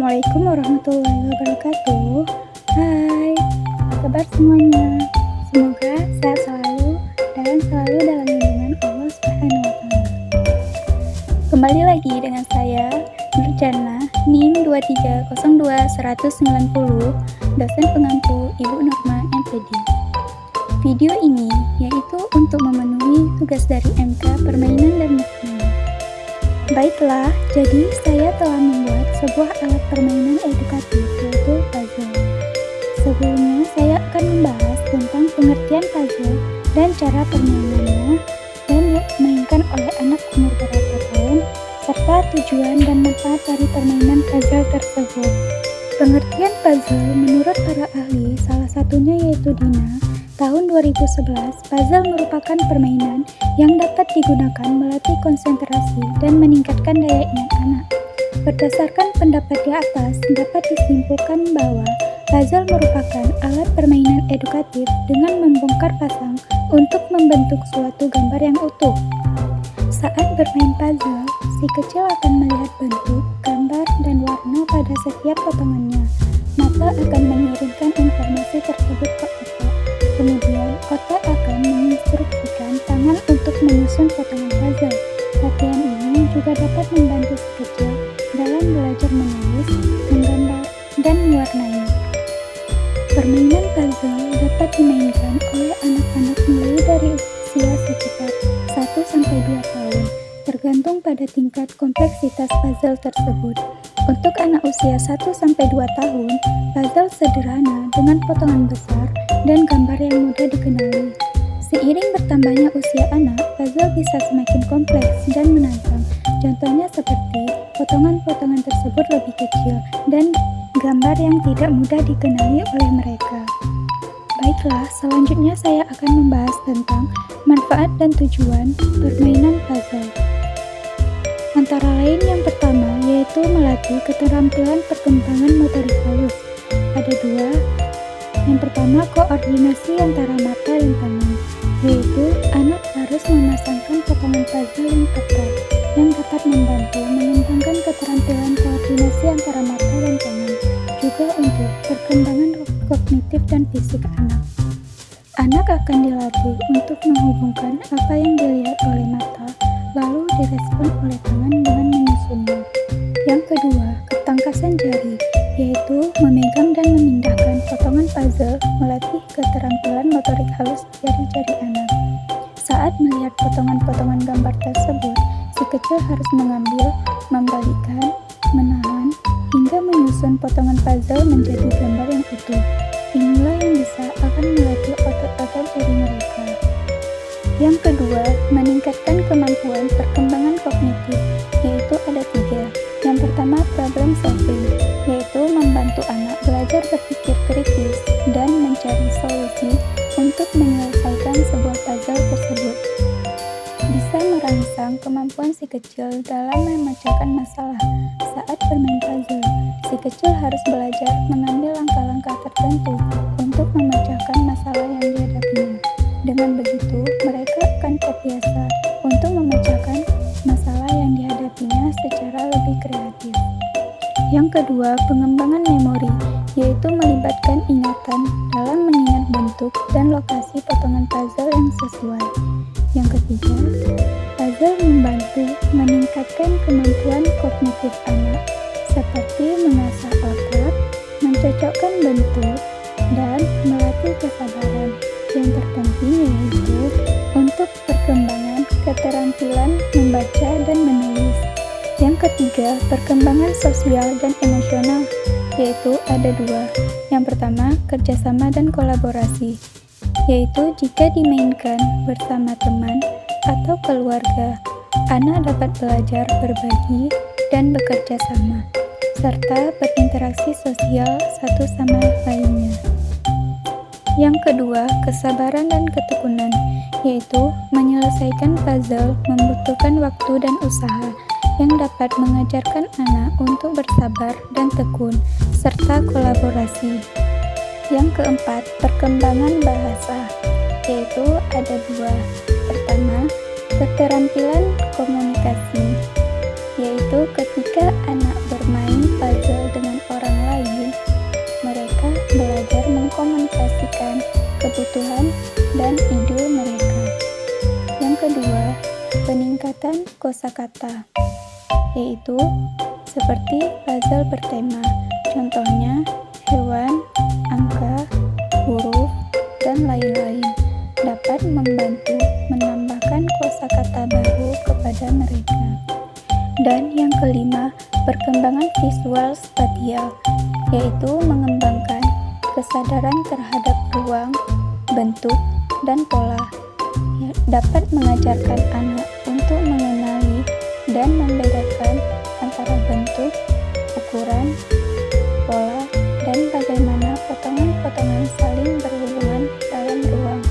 Assalamualaikum warahmatullahi wabarakatuh. Hai, apa kabar semuanya? Semoga sehat selalu dan selalu dalam lindungan Allah Subhanahu wa Ta'ala. Kembali lagi dengan saya, Nurjana, NIM 2302190, dosen pengampu Ibu Norma MPD. Video ini yaitu untuk memenuhi tugas dari MK Permainan dan Movement. Baiklah, jadi saya telah membuat sebuah alat permainan edukatif yaitu puzzle. Sebelumnya saya akan membahas tentang pengertian puzzle dan cara permainannya dan dimainkan oleh anak umur berapa tahun, serta tujuan dan manfaat dari permainan puzzle tersebut. Pengertian puzzle menurut para ahli, salah satunya yaitu Dina, tahun 2011, puzzle merupakan permainan yang dapat digunakan melatih konsentrasi dan meningkatkan daya ingat anak. Berdasarkan pendapat di atas, dapat disimpulkan bahwa puzzle merupakan alat permainan edukatif dengan membongkar pasang untuk membentuk suatu gambar yang utuh. Saat bermain puzzle, si kecil akan melihat bentuk, gambar, dan warna pada setiap potongannya. Mata akan mengirimkan informasi tersebut ke otak. Kemudian, otak akan menginstruksikan tangan untuk menyusun potongan puzzle. Latihan ini juga dapat membantu si kecil dalam belajar menulis, menggambar, dan mewarnai. Permainan puzzle dapat dimainkan oleh anak-anak mulai dari usia sekitar 1-2 tahun, tergantung pada tingkat kompleksitas puzzle tersebut. Untuk anak usia 1-2 tahun, puzzle sederhana dengan potongan besar dan gambar yang mudah dikenali. Seiring bertambahnya usia anak, puzzle bisa semakin kompleks dan menantang. Contohnya seperti potongan-potongan tersebut lebih kecil dan gambar yang tidak mudah dikenali oleh mereka. Baiklah, selanjutnya saya akan membahas tentang manfaat dan tujuan permainan puzzle. Antara lain yang pertama yaitu melatih keterampilan perkembangan motorik halus. Ada dua. Yang pertama, koordinasi antara mata dan tangan, yaitu anak harus memasangkan potongan puzzle yang tepat, yang dapat membantu mengembangkan keterampilan koordinasi antara mata dan tangan, juga untuk perkembangan kognitif dan fisik anak. Anak akan dilatih untuk menghubungkan apa yang dilihat oleh mata, lalu direspon oleh tangan dengan menyusunnya. Yang kedua, ketangkasan jari, yaitu memegang dan memindahkan potongan puzzle melatih keterampilan motorik halus jari-jari anak. Saat melihat potongan-potongan gambar tersebut, si kecil harus mengambil, membalikkan, menahan, hingga menyusun potongan puzzle menjadi gambar yang utuh. Inilah yang bisa akan melatih otot-otot jari mereka. Yang kedua, meningkatkan kemampuan perkembangan kognitif, yaitu ada 3. Yang pertama, problem solving, yaitu membantu anak belajar berpikir kritis dan mencari solusi untuk menyelesaikan sebuah puzzle tersebut. Bisa merangsang kemampuan si kecil dalam memecahkan masalah. Saat bermain puzzle, si kecil harus belajar mengambil langkah-langkah tertentu untuk memecahkan masalah yang dihadapinya. Dengan begitu, mereka akan terbiasa untuk memecahkan masalah yang dihadapinya secara lebih kreatif. Yang kedua, pengembangan memori, yaitu melibatkan ingatan dalam mengingat bentuk dan lokasi potongan puzzle yang sesuai. Yang ketiga, puzzle membantu meningkatkan kemampuan kognitif anak, seperti mengasah otak, mencocokkan bentuk, dan melatih kesabaran. Yang terpenting yaitu untuk perkembangan keterampilan membaca dan menulis. Yang ketiga, perkembangan sosial dan emosional, yaitu ada 2. Yang pertama, kerjasama dan kolaborasi, yaitu jika dimainkan bersama teman atau keluarga, anak dapat belajar berbagi dan bekerja sama, serta berinteraksi sosial satu sama lainnya. Yang kedua, kesabaran dan ketekunan, yaitu menyelesaikan puzzle membutuhkan waktu dan usaha yang dapat mengajarkan anak untuk bersabar dan tekun, serta kolaborasi. Yang keempat, perkembangan bahasa, yaitu ada 2. Pertama, keterampilan komunikasi, yaitu ketika anak bermain puzzle dengan menyesuaikan kebutuhan dan ide mereka. Yang kedua, peningkatan kosakata, yaitu seperti puzzle bertema. Contohnya hewan, angka, huruf, dan lain-lain dapat membantu menambahkan kosakata baru kepada mereka. Dan yang kelima, perkembangan visual spatial, yaitu mengembangkan kesadaran terhadap ruang, bentuk, dan pola. Dapat mengajarkan anak untuk mengenali dan membedakan antara bentuk, ukuran, pola, dan bagaimana potongan-potongan saling berhubungan dalam ruang.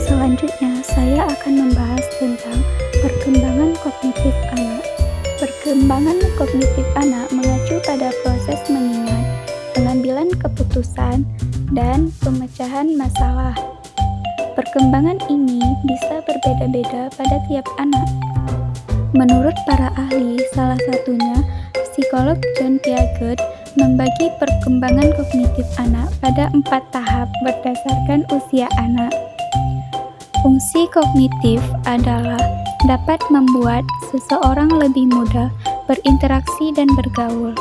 Selanjutnya, saya akan membahas tentang perkembangan kognitif anak. Perkembangan kognitif anak mengacu pada proses mengingat, pengambilan keputusan, dan pemecahan masalah. Perkembangan ini bisa berbeda-beda pada tiap anak. Menurut para ahli, salah satunya psikolog John Piaget membagi perkembangan kognitif anak pada 4 tahap berdasarkan usia anak. Fungsi kognitif adalah dapat membuat seseorang lebih mudah berinteraksi dan bergaul.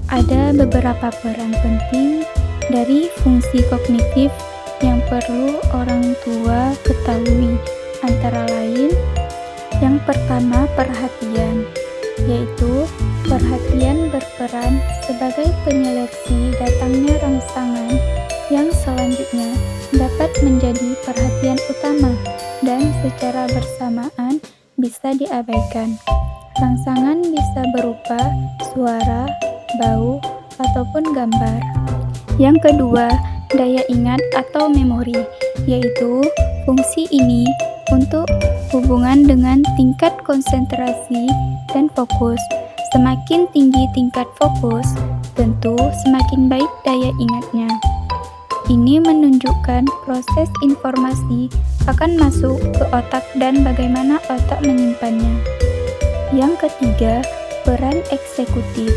Ada beberapa peran penting dari fungsi kognitif yang perlu orang tua ketahui, antara lain, yang pertama perhatian, yaitu perhatian berperan sebagai penyeleksi datangnya rangsangan yang selanjutnya dapat menjadi perhatian utama dan secara bersamaan bisa diabaikan. Rangsangan bisa berupa suara, bau, ataupun gambar. Yang kedua, daya ingat atau memori, yaitu fungsi ini untuk hubungan dengan tingkat konsentrasi dan fokus. Semakin tinggi tingkat fokus, tentu semakin baik daya ingatnya. Ini menunjukkan proses informasi akan masuk ke otak dan bagaimana otak menyimpannya. Yang ketiga, peran eksekutif,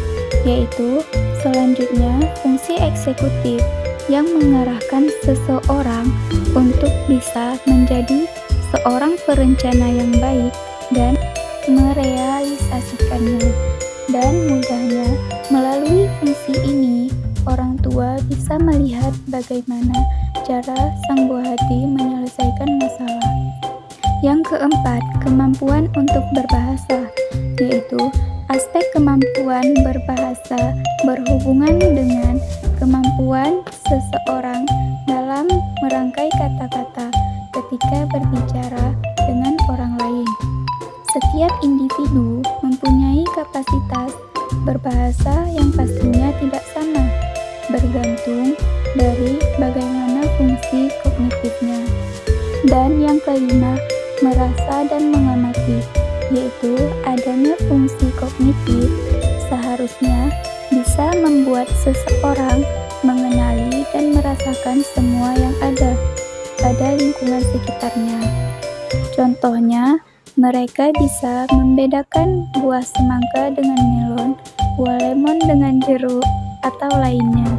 yaitu selanjutnya fungsi eksekutif yang mengarahkan seseorang untuk bisa menjadi seorang perencana yang baik dan merealisasikannya. Dan mudahnya, melalui fungsi ini, orang tua bisa melihat bagaimana cara sang buah hati menyelesaikan masalah. Yang keempat, kemampuan untuk berbahasa, yaitu aspek kemampuan berbahasa berhubungan dengan kemampuan seseorang dalam merangkai kata-kata ketika berbicara dengan orang lain. Setiap individu mempunyai kapasitas berbahasa yang pastinya tidak sama, bergantung dari bagaimana fungsi kognitifnya. Dan yang kelima, merasa dan mengamati, yaitu adanya fungsi kognitif seharusnya bisa membuat seseorang mengenali dan merasakan semua yang ada pada lingkungan sekitarnya. Contohnya, mereka bisa membedakan buah semangka dengan melon, buah lemon dengan jeruk, atau lainnya.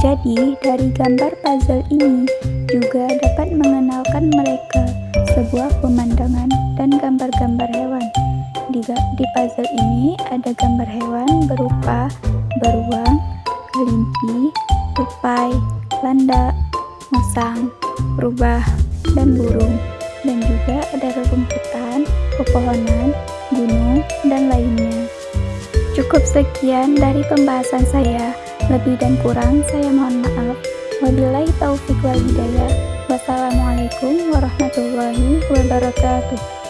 Jadi, dari gambar puzzle ini juga dapat mengenalkan mereka sebuah pemandangan dan gambar-gambar hewan. Di puzzle ini ada gambar hewan berupa beruang, kelinci, tupai, landak, musang, rubah, dan burung. Dan juga ada rerumputan, pepohonan, gunung, dan lainnya. Cukup sekian dari pembahasan saya. Lebih dan kurang saya mohon maaf. Wabillahi taufiq wal hidayah. Wassalamualaikum warahmatullahi wabarakatuh.